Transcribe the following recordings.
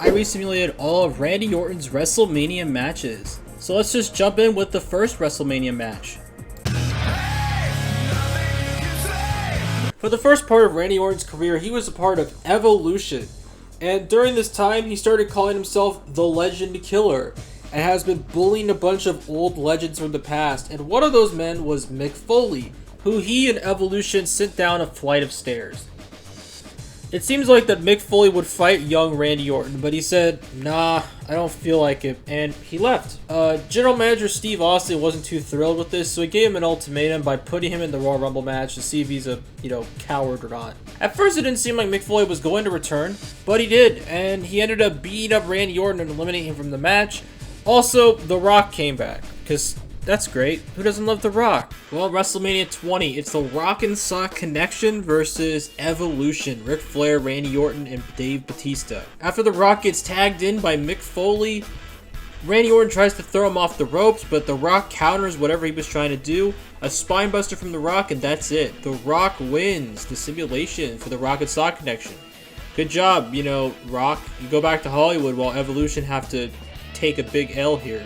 I resimulated all of Randy Orton's Wrestlemania matches. So let's just jump in with the first Wrestlemania match. For the first part of Randy Orton's career, he was a part of Evolution. And during this time, he started calling himself the Legend Killer and has been bullying a bunch of old legends from the past. And one of those men was Mick Foley, who he and Evolution sent down a flight of stairs. It seems like that Mick Foley would fight young Randy Orton, but he said, nah, I don't feel like it, and he left. General Manager Steve Austin wasn't too thrilled with this, so he gave him an ultimatum by putting him in the Royal Rumble match to see if he's a, coward or not. At first, it didn't seem like Mick Foley was going to return, but he did, and he ended up beating up Randy Orton and eliminating him from the match. Also, The Rock came back, because that's great. Who doesn't love The Rock? Well, WrestleMania 20, it's the Rock and Sock Connection versus Evolution. Ric Flair, Randy Orton, and Dave Bautista. After The Rock gets tagged in by Mick Foley, Randy Orton tries to throw him off the ropes, but The Rock counters whatever he was trying to do. A spine buster from The Rock, and that's it. The Rock wins the simulation for the Rock and Sock Connection. Good job, Rock. You go back to Hollywood while Evolution have to take a big L here.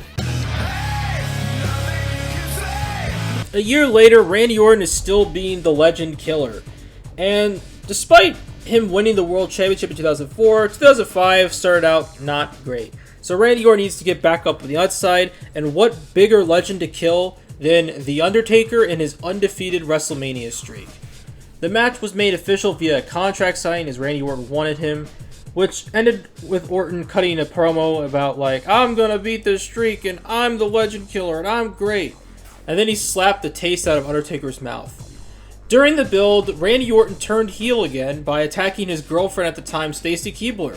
A year later, Randy Orton is still being the Legend Killer. And despite him winning the World Championship in 2004, 2005 started out not great. So Randy Orton needs to get back up on the outside, and what bigger legend to kill than The Undertaker in his undefeated WrestleMania streak. The match was made official via a contract signing as Randy Orton wanted him, which ended with Orton cutting a promo about I'm gonna beat this streak, and I'm the Legend Killer, and I'm great. And then he slapped the taste out of Undertaker's mouth. During the build, Randy Orton turned heel again by attacking his girlfriend at the time, Stacy Keibler.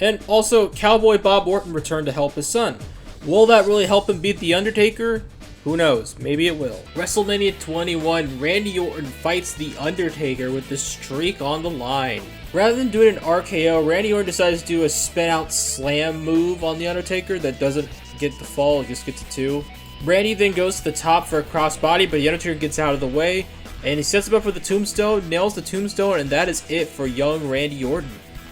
And also, Cowboy Bob Orton returned to help his son. Will that really help him beat The Undertaker? Who knows? Maybe it will. WrestleMania 21, Randy Orton fights The Undertaker with the streak on the line. Rather than doing an RKO, Randy Orton decides to do a spin-out slam move on The Undertaker that doesn't get the fall, it just gets a 2. Randy then goes to the top for a crossbody, but The Undertaker gets out of the way, and he sets him up for the tombstone, nails the tombstone, and that is it for young Randy Orton.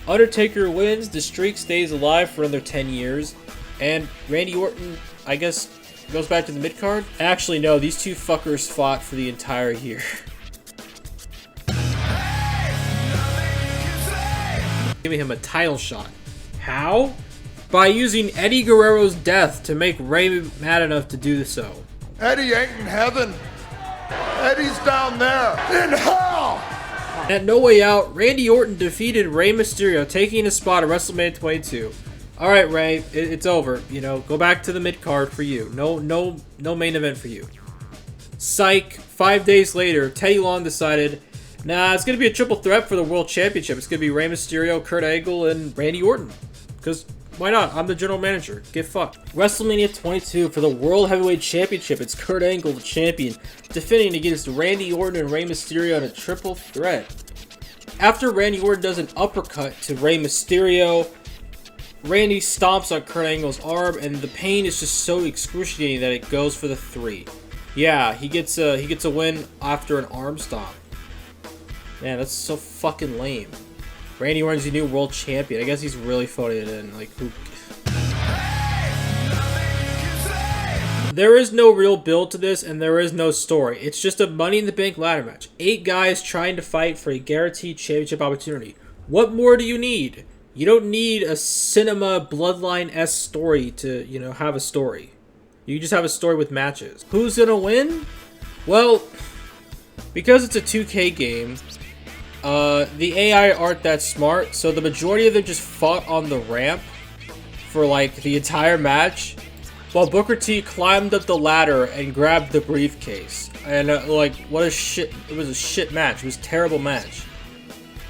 Undertaker wins, the streak stays alive for another 10 years, and Randy Orton, I guess, goes back to the mid-card? Actually, no, these two fuckers fought for the entire year. Giving him a title shot. How? By using Eddie Guerrero's death to make Rey mad enough to do so. Eddie ain't in heaven. Eddie's down there in hell. At No Way Out, Randy Orton defeated Rey Mysterio, taking his spot at WrestleMania 22. Alright, Rey, it's over. Go back to the mid-card for you. No main event for you. Psych. 5 days later, Teddy Long decided, nah, it's going to be a triple threat for the World Championship. It's going to be Rey Mysterio, Kurt Angle, and Randy Orton. Because why not? I'm the general manager. Get fucked. WrestleMania 22 for the World Heavyweight Championship. It's Kurt Angle, the champion, defending against Randy Orton and Rey Mysterio in a triple threat. After Randy Orton does an uppercut to Rey Mysterio, Randy stomps on Kurt Angle's arm, and the pain is just so excruciating that it goes for the 3. Yeah, he gets a win after an arm stomp. Man, that's so fucking lame. Randy Orton's the new world champion. I guess he's really phoning it in. Who? There is no real build to this, and there is no story. It's just a Money in the Bank ladder match. 8 guys trying to fight for a guaranteed championship opportunity. What more do you need? You don't need a cinema Bloodline-esque story to, have a story. You just have a story with matches. Who's gonna win? Well, because it's a 2K game, the AI aren't that smart, so the majority of them just fought on the ramp for the entire match, while Booker T climbed up the ladder and grabbed the briefcase. And what a shit! It was a shit match. It was a terrible match.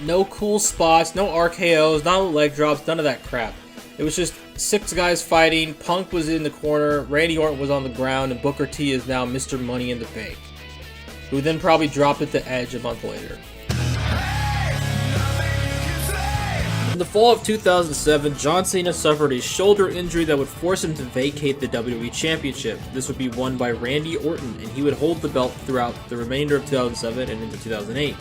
No cool spots, no RKOs, no leg drops, none of that crap. It was just 6 guys fighting. Punk was in the corner, Randy Orton was on the ground, and Booker T is now Mr. Money in the Bank, who then probably dropped it to Edge a month later. In the fall of 2007, John Cena suffered a shoulder injury that would force him to vacate the WWE Championship. This would be won by Randy Orton, and he would hold the belt throughout the remainder of 2007 and into 2008.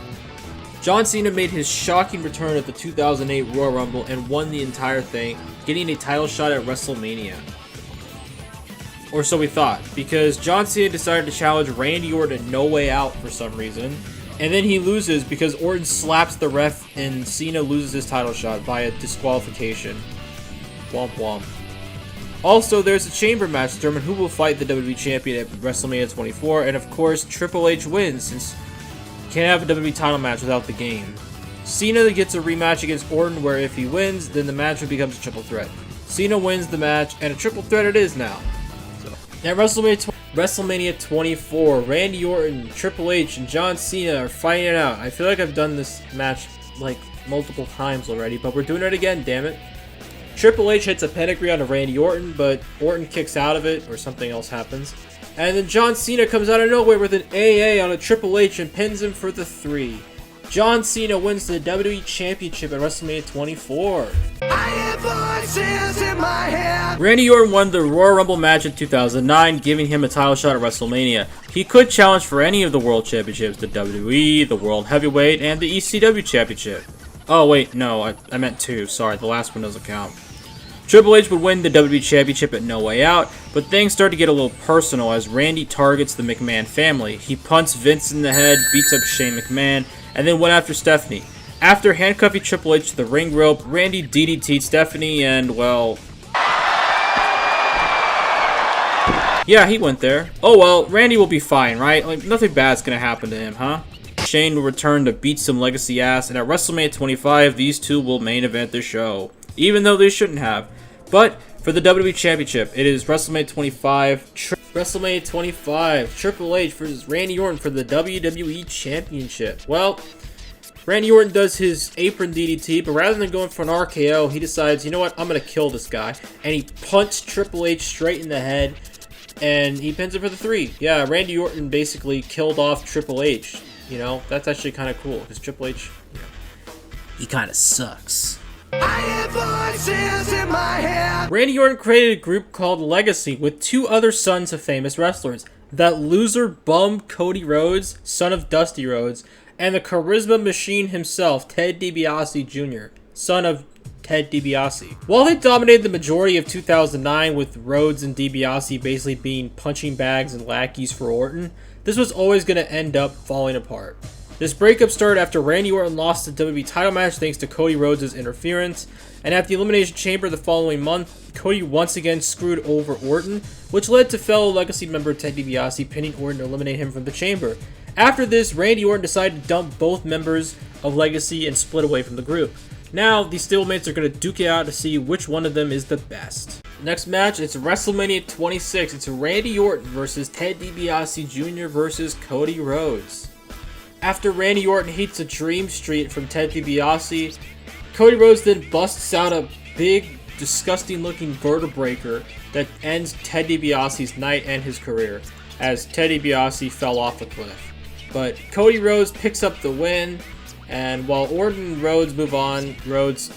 John Cena made his shocking return at the 2008 Royal Rumble and won the entire thing, getting a title shot at WrestleMania. Or so we thought, because John Cena decided to challenge Randy Orton at No Way Out for some reason, and then he loses because Orton slaps the ref and Cena loses his title shot via disqualification. Womp womp. Also, there's a chamber match to determine who will fight the WWE Champion at WrestleMania 24, and of course, Triple H wins since you can't have a WWE title match without the game. Cena gets a rematch against Orton where if he wins, then the match becomes a triple threat. Cena wins the match, and a triple threat it is now. At WrestleMania 24, Randy Orton, Triple H, and John Cena are fighting it out. I feel like I've done this match like multiple times already, but we're doing it again, damn it. Triple H hits a pedigree on Randy Orton, but Orton kicks out of it, or something else happens. And then John Cena comes out of nowhere with an AA on a Triple H and pins him for the 3. John Cena wins the WWE Championship at WrestleMania 24. I have voices in my head. Randy Orton won the Royal Rumble match in 2009, giving him a title shot at WrestleMania. He could challenge for any of the World Championships, the WWE, the World Heavyweight, and the ECW Championship. Oh wait, no, I meant 2, sorry, the last one doesn't count. Triple H would win the WWE Championship at No Way Out, but things start to get a little personal as Randy targets the McMahon family. He punts Vince in the head, beats up Shane McMahon, and then went after Stephanie. After handcuffing Triple H to the ring rope, Randy DDT'd Stephanie and, well... yeah, he went there. Oh well, Randy will be fine, right? Like, nothing bad's gonna happen to him, huh? Shane will return to beat some legacy ass, and at WrestleMania 25, these two will main event the show. Even though they shouldn't have. But, for the WWE Championship, it is WrestleMania 25. WrestleMania 25, Triple H versus Randy Orton for the WWE Championship. Well, Randy Orton does his apron DDT, but rather than going for an RKO, he decides, you know what, I'm going to kill this guy. And he punts Triple H straight in the head, and he pins him for the 3. Yeah, Randy Orton basically killed off Triple H. You know, that's actually kind of cool, because Triple H, you know, he kind of sucks. I have voices in my head. Randy Orton created a group called Legacy with 2 other sons of famous wrestlers. That loser bum Cody Rhodes, son of Dusty Rhodes, and the charisma machine himself, Ted DiBiase Jr., son of Ted DiBiase. While they dominated the majority of 2009 with Rhodes and DiBiase basically being punching bags and lackeys for Orton, this was always going to end up falling apart. This breakup started after Randy Orton lost the WWE title match thanks to Cody Rhodes' interference, and at the Elimination Chamber the following month, Cody once again screwed over Orton, which led to fellow Legacy member Ted DiBiase pinning Orton to eliminate him from the chamber. After this, Randy Orton decided to dump both members of Legacy and split away from the group. Now, these stablemates are going to duke it out to see which one of them is the best. Next match, it's WrestleMania 26. It's Randy Orton versus Ted DiBiase Jr. versus Cody Rhodes. After Randy Orton hits a Dream Street from Ted DiBiase, Cody Rhodes then busts out a big, disgusting looking vertebraker that ends Ted DiBiase's night and his career, as Ted DiBiase fell off a cliff. But Cody Rhodes picks up the win, and while Orton and Rhodes move on, Rhodes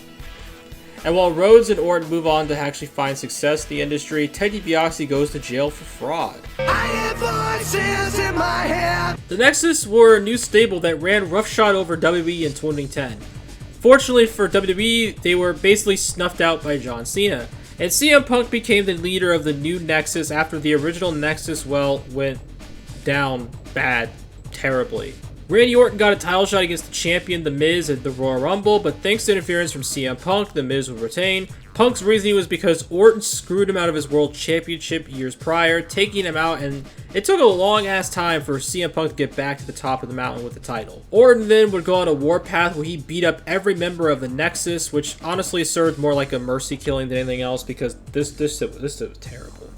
and Orton move on to actually find success in the industry, Ted DiBiase goes to jail for fraud. I have voices in my head. The Nexus were a new stable that ran roughshod over WWE in 2010. Fortunately for WWE, they were basically snuffed out by John Cena, and CM Punk became the leader of the new Nexus after the original Nexus, well, went down bad, terribly. Randy Orton got a title shot against the champion The Miz at the Royal Rumble, but thanks to interference from CM Punk, The Miz would retain. Punk's reasoning was because Orton screwed him out of his World Championship years prior, taking him out, and it took a long ass time for CM Punk to get back to the top of the mountain with the title. Orton then would go on a warpath where he beat up every member of the Nexus, which honestly served more like a mercy killing than anything else because this was terrible.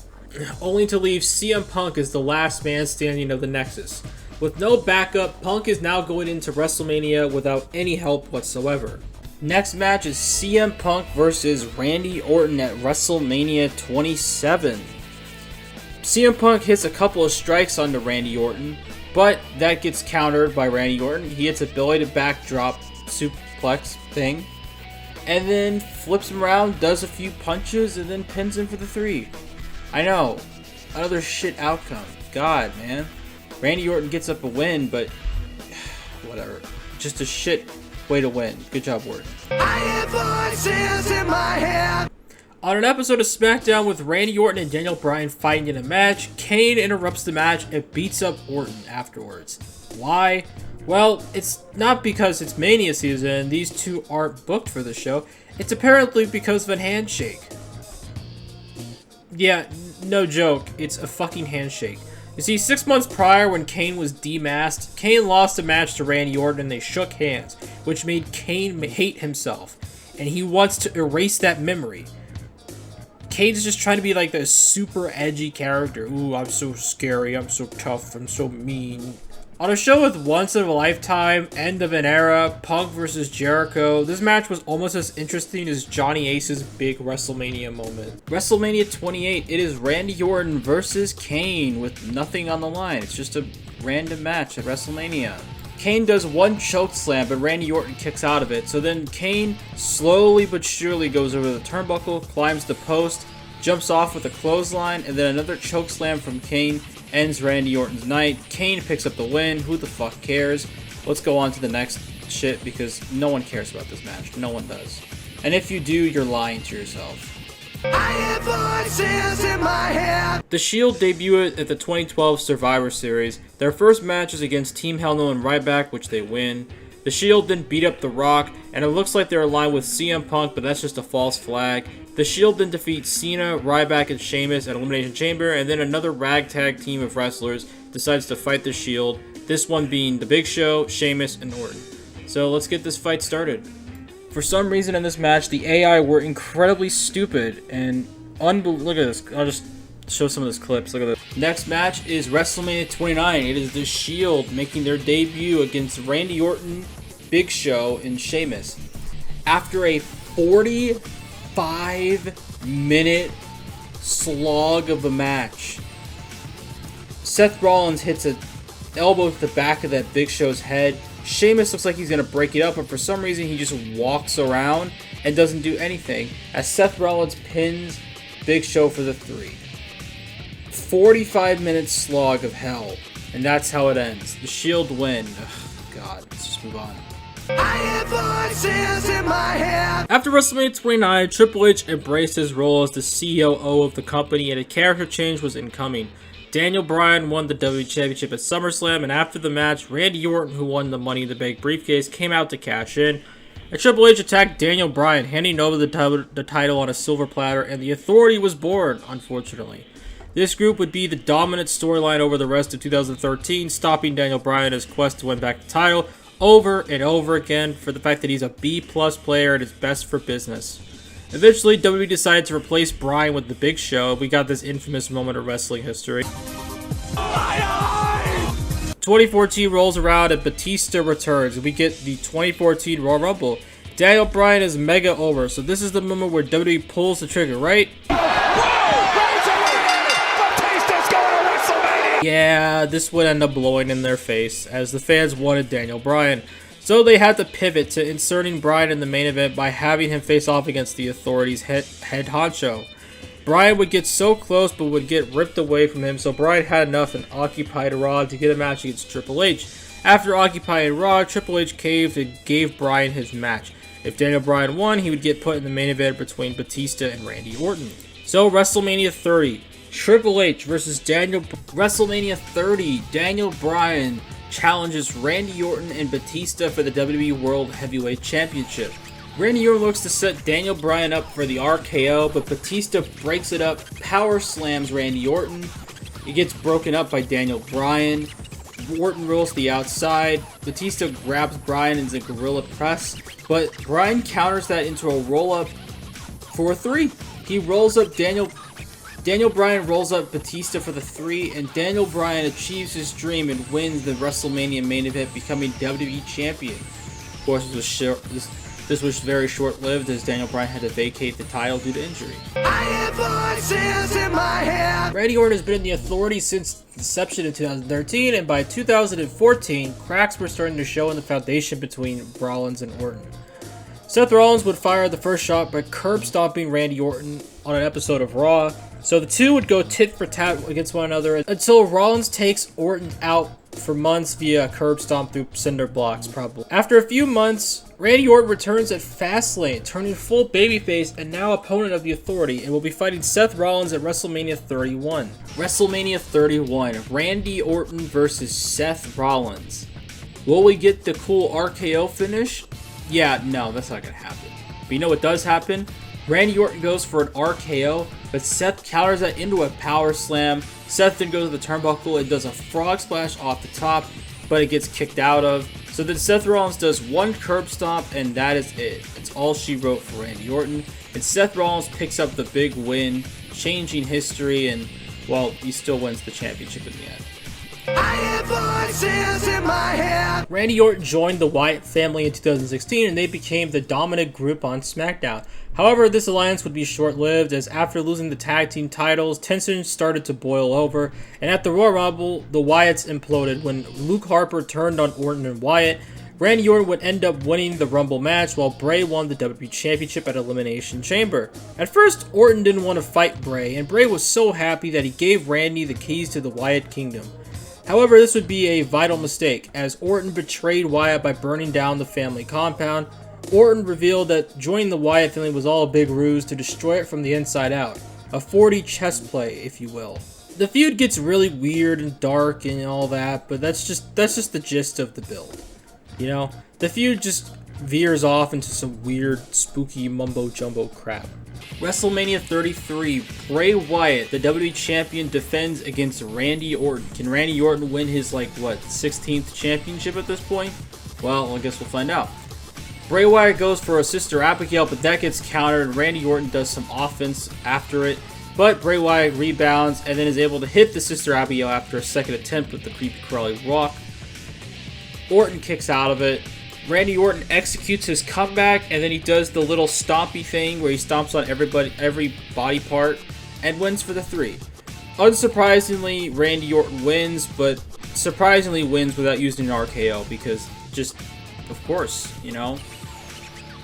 Only to leave CM Punk as the last man standing of the Nexus. With no backup, Punk is now going into WrestleMania without any help whatsoever. Next match is CM Punk versus Randy Orton at WrestleMania 27. CM Punk hits a couple of strikes onto Randy Orton, but that gets countered by Randy Orton. He hits a belly to backdrop suplex thing, and then flips him around, does a few punches, and then pins him for the 3. I know, another shit outcome. God, man. Randy Orton gets up a win, but whatever. just a shit way to win. Good job, Orton. I hear voices in my head. On an episode of SmackDown with Randy Orton and Daniel Bryan fighting in a match, Kane interrupts the match and beats up Orton afterwards. Why? Well, it's not because it's Mania season and these two aren't booked for the show. It's apparently because of a handshake. Yeah, no joke, it's a fucking handshake. You see, 6 months prior when Kane was demasked, Kane lost a match to Randy Orton and they shook hands, which made Kane hate himself. And he wants to erase that memory. Kane's just trying to be like this super edgy character. Ooh, I'm so scary, I'm so tough, I'm so mean. On a show with once in a lifetime, end of an era, Punk versus Jericho, this match was almost as interesting as Johnny Ace's big WrestleMania moment. WrestleMania 28, it is Randy Orton versus Kane with nothing on the line. It's just a random match at WrestleMania. Kane does one choke slam, but Randy Orton kicks out of it. So then Kane slowly but surely goes over the turnbuckle, climbs the post, jumps off with a clothesline, and then another choke slam from Kane ends Randy Orton's night. Kane picks up the win. Who the fuck cares? Let's go on to the next shit because no one cares about this match. No one does. And if you do, you're lying to yourself. I hear voices in my head. The Shield debuted at the 2012 Survivor Series. Their first match is against Team Hell No and Ryback, which they win. The Shield then beat up The Rock, and it looks like they're aligned with CM Punk, but that's just a false flag. The Shield then defeats Cena, Ryback, and Sheamus at Elimination Chamber, and then another ragtag team of wrestlers decides to fight the Shield, this one being The Big Show, Sheamus, and Orton. So let's get this fight started. For some reason in this match, the AI were incredibly stupid and unbelievable. Look at this. I'll just show some of those clips. Look at this. Next match is WrestleMania 29. It is The Shield making their debut against Randy Orton, Big Show, and Sheamus. After a 45-minute slog of a match, Seth Rollins hits an elbow to the back of that Big Show's head. Sheamus looks like he's going to break it up, but for some reason he just walks around and doesn't do anything as Seth Rollins pins Big Show for the 3. 45-minute slog of hell, and that's how it ends. The Shield win. Ugh, God, let's just move on. I hear voices in my head. After WrestleMania 29, Triple H embraced his role as the COO of the company, and a character change was incoming. Daniel Bryan won the WWE Championship at SummerSlam, and after the match, Randy Orton, who won the Money in the Bank briefcase, came out to cash in. And Triple H attacked Daniel Bryan, handing over the title on a silver platter, and the Authority was born, unfortunately. This group would be the dominant storyline over the rest of 2013, stopping Daniel Bryan in his quest to win back the title over and over again for the fact that he's a B-plus player and is best for business. Eventually, WWE decided to replace Bryan with The Big Show. We got this infamous moment of wrestling history. 2014 rolls around and Batista returns. We get the 2014 Royal Rumble. Daniel Bryan is mega over, so this is the moment where WWE pulls the trigger, right? Yeah, this would end up blowing in their face, as the fans wanted Daniel Bryan. So they had to pivot to inserting Bryan in the main event by having him face off against the Authority's head honcho. Bryan would get so close but would get ripped away from him, so Bryan had enough and occupied Raw to get a match against Triple H. After occupying Raw, Triple H caved and gave Bryan his match. If Daniel Bryan won, he would get put in the main event between Batista and Randy Orton. So WrestleMania 30, Triple H versus WrestleMania 30, Daniel Bryan challenges Randy Orton and Batista for the WWE World Heavyweight Championship. Randy Orton looks to set Daniel Bryan up for the RKO, but Batista breaks it up, power slams Randy Orton. It gets broken up by Daniel Bryan. Orton rolls to the outside. Batista grabs Bryan into a gorilla press, but Bryan counters that into a roll-up for a 3. He rolls up Daniel Bryan rolls up Batista for the 3, and Daniel Bryan achieves his dream and wins the WrestleMania main event, becoming WWE Champion. Of course, this was very short-lived, as Daniel Bryan had to vacate the title due to injury. I hear voices in my head. Randy Orton has been in the Authority since inception in 2013, and by 2014, cracks were starting to show in the foundation between Rollins and Orton. Seth Rollins would fire the first shot by curb-stomping Randy Orton on an episode of Raw. So the two would go tit for tat against one another until Rollins takes Orton out for months via curb stomp through cinder blocks, probably. After a few months, Randy Orton returns at Fastlane, turning full babyface and now opponent of the Authority, and will be fighting Seth Rollins at WrestleMania 31. WrestleMania 31, Randy Orton versus Seth Rollins. Will we get the cool RKO finish? Yeah, no, that's not gonna happen. But you know what does happen? Randy Orton goes for an RKO, but Seth counters that into a power slam. Seth then goes to the turnbuckle and does a frog splash off the top, but it gets kicked out of. So then Seth Rollins does one curb stomp, and that is it. It's all she wrote for Randy Orton. And Seth Rollins picks up the big win, changing history, and, well, he still wins the championship in the end. I hear voices in my head. Randy Orton joined the Wyatt family in 2016, and they became the dominant group on SmackDown. However, this alliance would be short-lived, as after losing the tag team titles, tensions started to boil over, and at the Royal Rumble, the Wyatts imploded when Luke Harper turned on Orton and Wyatt. Randy Orton would end up winning the Rumble match, while Bray won the WWE Championship at Elimination Chamber. At first, Orton didn't want to fight Bray, and Bray was so happy that he gave Randy the keys to the Wyatt Kingdom. However, this would be a vital mistake, as Orton betrayed Wyatt by burning down the family compound. Orton revealed that joining the Wyatt family was all a big ruse to destroy it from the inside out. A 4D chess play, if you will. The feud gets really weird and dark and all that, but that's just the gist of the build. You know? The feud just veers off into some weird, spooky mumbo-jumbo crap. WrestleMania 33, Bray Wyatt, the WWE Champion, defends against Randy Orton. Can Randy Orton win his, 16th championship at this point? Well, I guess we'll find out. Bray Wyatt goes for a Sister Abigail, but that gets countered, and Randy Orton does some offense after it. But Bray Wyatt rebounds, and then is able to hit the Sister Abigail after a second attempt with the creepy crawly rock. Orton kicks out of it. Randy Orton executes his comeback, and then he does the little stompy thing where he stomps on every body part, and wins for the 3. Unsurprisingly, Randy Orton wins, but surprisingly wins without using an RKO, because just, of course, you know,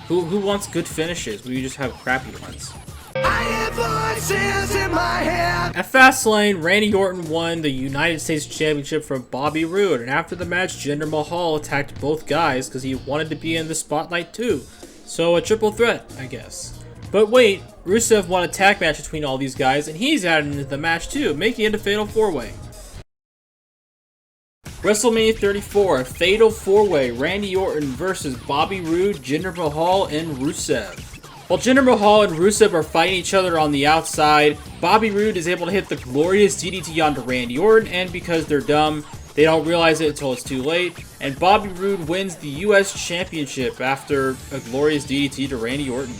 who wants good finishes when you just have crappy ones? I hear voices in my head. At Fastlane, Randy Orton won the United States Championship from Bobby Roode, and after the match, Jinder Mahal attacked both guys because he wanted to be in the spotlight too. So a triple threat, I guess. But wait, Rusev won a tag match between all these guys, and he's added into the match too, making it a fatal 4-way. WrestleMania 34, a fatal 4-way, Randy Orton versus Bobby Roode, Jinder Mahal, and Rusev. While Jinder Mahal and Rusev are fighting each other on the outside, Bobby Roode is able to hit the glorious DDT onto Randy Orton, and because they're dumb, they don't realize it until it's too late, and Bobby Roode wins the US Championship after a glorious DDT to Randy Orton.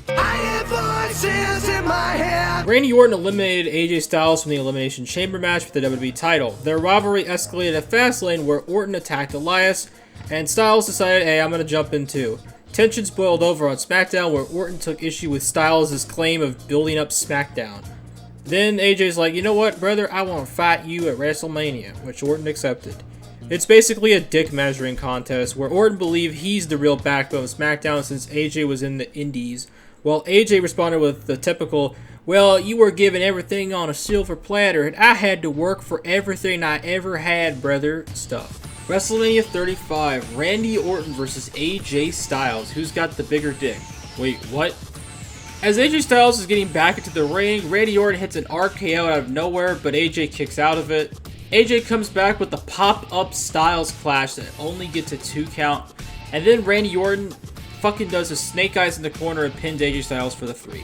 I hear voices in my head. Randy Orton eliminated AJ Styles from the Elimination Chamber match for the WWE title. Their rivalry escalated at Fastlane, where Orton attacked Elias, and Styles decided, hey, I'm going to jump in too. Tensions boiled over on SmackDown, where Orton took issue with Styles' claim of building up SmackDown. Then AJ's like, you know what, brother, I want to fight you at WrestleMania, which Orton accepted. It's basically a dick measuring contest, where Orton believed he's the real backbone of SmackDown since AJ was in the Indies, while AJ responded with the typical, well, you were given everything on a silver platter, and I had to work for everything I ever had, brother, stuff. WrestleMania 35, Randy Orton versus AJ Styles. Who's got the bigger dick? Wait, what? As AJ Styles is getting back into the ring, Randy Orton hits an RKO out of nowhere, but AJ kicks out of it. AJ comes back with the pop-up Styles clash that only gets a 2 count, and then Randy Orton fucking does a snake eyes in the corner and pins AJ Styles for the 3.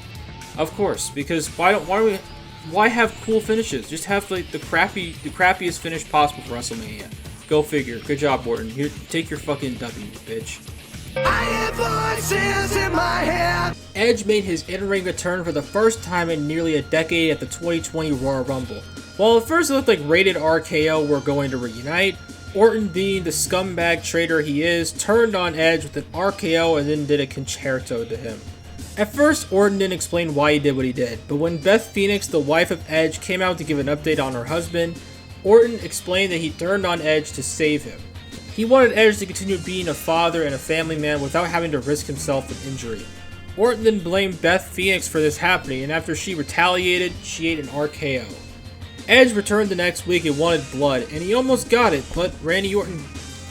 Of course, because why have cool finishes? Just have like the crappiest finish possible for WrestleMania. Go figure. Good job, Orton. Here, take your fucking W, bitch. I hear voices in my head. Edge made his in-ring return for the first time in nearly a decade at the 2020 Royal Rumble. While at first it looked like Rated RKO were going to reunite, Orton, being the scumbag traitor he is, turned on Edge with an RKO and then did a concerto to him. At first, Orton didn't explain why he did what he did, but when Beth Phoenix, the wife of Edge, came out to give an update on her husband, Orton explained that he turned on Edge to save him. He wanted Edge to continue being a father and a family man without having to risk himself with injury. Orton then blamed Beth Phoenix for this happening, and after she retaliated, she ate an RKO. Edge returned the next week and wanted blood, and he almost got it, but Randy Orton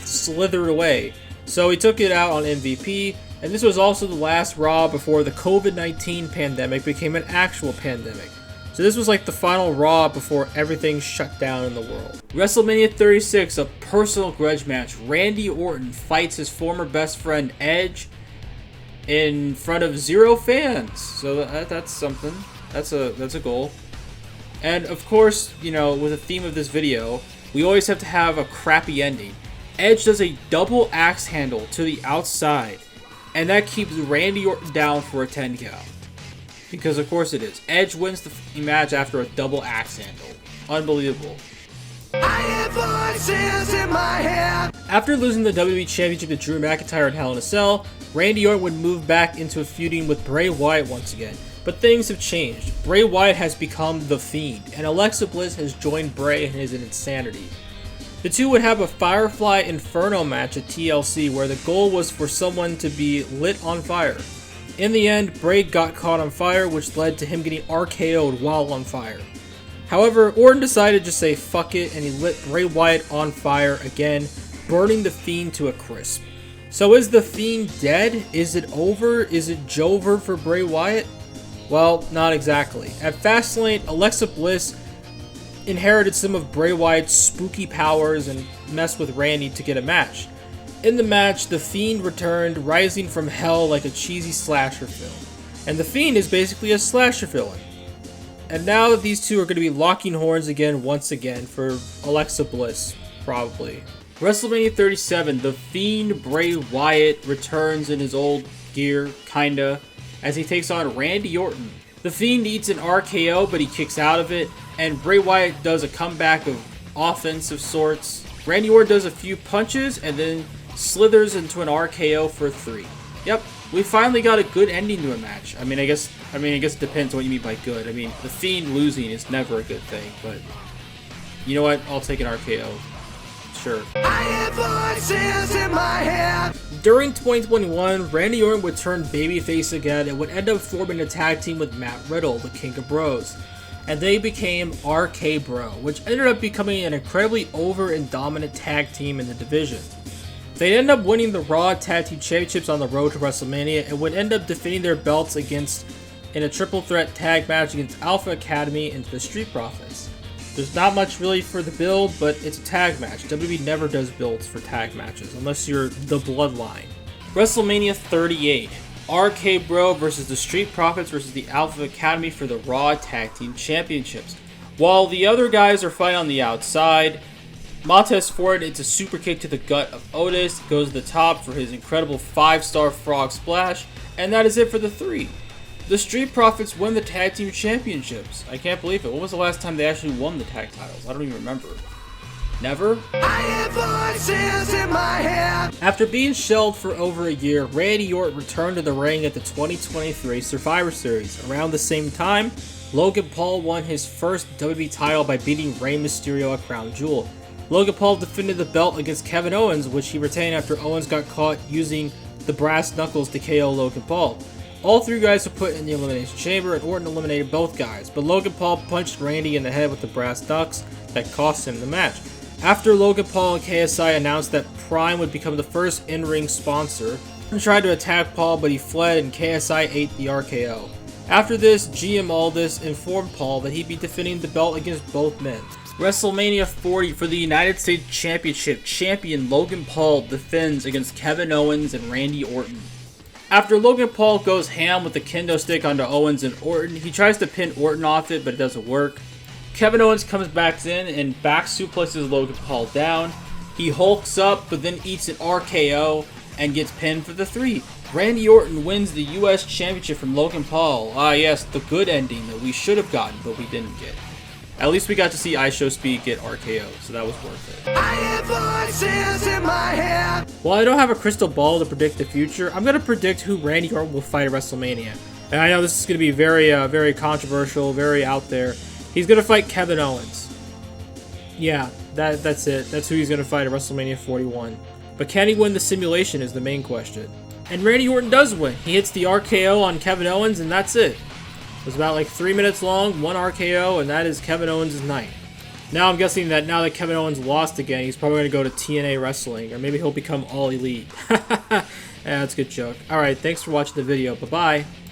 slithered away. So he took it out on MVP, and this was also the last Raw before the COVID-19 pandemic became an actual pandemic. So this was like the final Raw before everything shut down in the world. WrestleMania 36, a personal grudge match. Randy Orton fights his former best friend Edge in front of 0 fans. So that's something. That's a goal. And of course, you know, with the theme of this video, we always have to have a crappy ending. Edge does a double axe handle to the outside, and that keeps Randy Orton down for a 10 count. Because of course it is. Edge wins the match after a double axe handle. Unbelievable. I have voices in my head. After losing the WWE Championship to Drew McIntyre in Hell in a Cell, Randy Orton would move back into a feuding with Bray Wyatt once again. But things have changed. Bray Wyatt has become the Fiend, and Alexa Bliss has joined Bray in his insanity. The two would have a Firefly Inferno match at TLC where the goal was for someone to be lit on fire. In the end, Bray got caught on fire, which led to him getting RKO'd while on fire. However, Orton decided to just say fuck it, and he lit Bray Wyatt on fire again, burning the Fiend to a crisp. So is the Fiend dead? Is it over? Is it Jover for Bray Wyatt? Well, not exactly. At Fastlane, Alexa Bliss inherited some of Bray Wyatt's spooky powers and messed with Randy to get a match. In the match, the Fiend returned, rising from hell like a cheesy slasher film. And the Fiend is basically a slasher villain. And now that these two are going to be locking horns again once again for Alexa Bliss, probably. WrestleMania 37, the Fiend Bray Wyatt returns in his old gear, kinda, as he takes on Randy Orton. The Fiend eats an RKO, but he kicks out of it, and Bray Wyatt does a comeback of offense of sorts. Randy Orton does a few punches, and then slithers into an RKO for 3. Yep, we finally got a good ending to a match. I guess it depends on what you mean by good. The Fiend losing is never a good thing, but you know what? I'll take an RKO. Sure. I have voices in my head. During 2021, Randy Orton would turn babyface again and would end up forming a tag team with Matt Riddle, the King of Bros. And they became RK Bro, which ended up becoming an incredibly over and dominant tag team in the division. They'd end up winning the Raw Tag Team Championships on the road to WrestleMania and would end up defending their belts in a triple threat tag match against Alpha Academy and the Street Profits. There's not much really for the build, but it's a tag match. WWE never does builds for tag matches, unless you're the Bloodline. WrestleMania 38. RK Bro versus the Street Profits versus the Alpha Academy for the Raw Tag Team Championships. While the other guys are fighting on the outside, Montez Ford hits a super kick to the gut of Otis, goes to the top for his incredible 5-star frog splash, and that is it for the 3. The Street Profits win the Tag Team Championships. I can't believe it. When was the last time they actually won the tag titles? I don't even remember. Never? I have voices in my head. After being shelled for over a year, Randy Orton returned to the ring at the 2023 Survivor Series. Around the same time, Logan Paul won his first WWE title by beating Rey Mysterio at Crown Jewel. Logan Paul defended the belt against Kevin Owens, which he retained after Owens got caught using the brass knuckles to KO Logan Paul. All 3 guys were put in the Elimination Chamber, and Orton eliminated both guys, but Logan Paul punched Randy in the head with the brass knucks that cost him the match. After Logan Paul and KSI announced that Prime would become the first in-ring sponsor, he tried to attack Paul, but he fled and KSI ate the RKO. After this, GM Aldis informed Paul that he'd be defending the belt against both men. WrestleMania 40 for the United States Championship, champion Logan Paul defends against Kevin Owens and Randy Orton. After Logan Paul goes ham with the kendo stick onto Owens and Orton, he tries to pin Orton off it, but it doesn't work. Kevin Owens comes back in and back suplexes Logan Paul down. He hulks up, but then eats an RKO and gets pinned for the 3. Randy Orton wins the US Championship from Logan Paul. Ah yes, the good ending that we should have gotten, but we didn't get. At least we got to see IShowSpeed get RKO, so that was worth it. I have voices in my head. While I don't have a crystal ball to predict the future, I'm going to predict who Randy Orton will fight at WrestleMania. And I know this is going to be very controversial, very out there. He's going to fight Kevin Owens. Yeah, that's it. That's who he's going to fight at WrestleMania 41. But can he win the simulation is the main question. And Randy Orton does win. He hits the RKO on Kevin Owens, and that's it. It was about like 3 minutes long, 1 RKO, and that is Kevin Owens' night. Now I'm guessing that now that Kevin Owens lost again, he's probably going to go to TNA Wrestling, or maybe he'll become All Elite. Yeah, that's a good joke. Alright, thanks for watching the video. Bye-bye.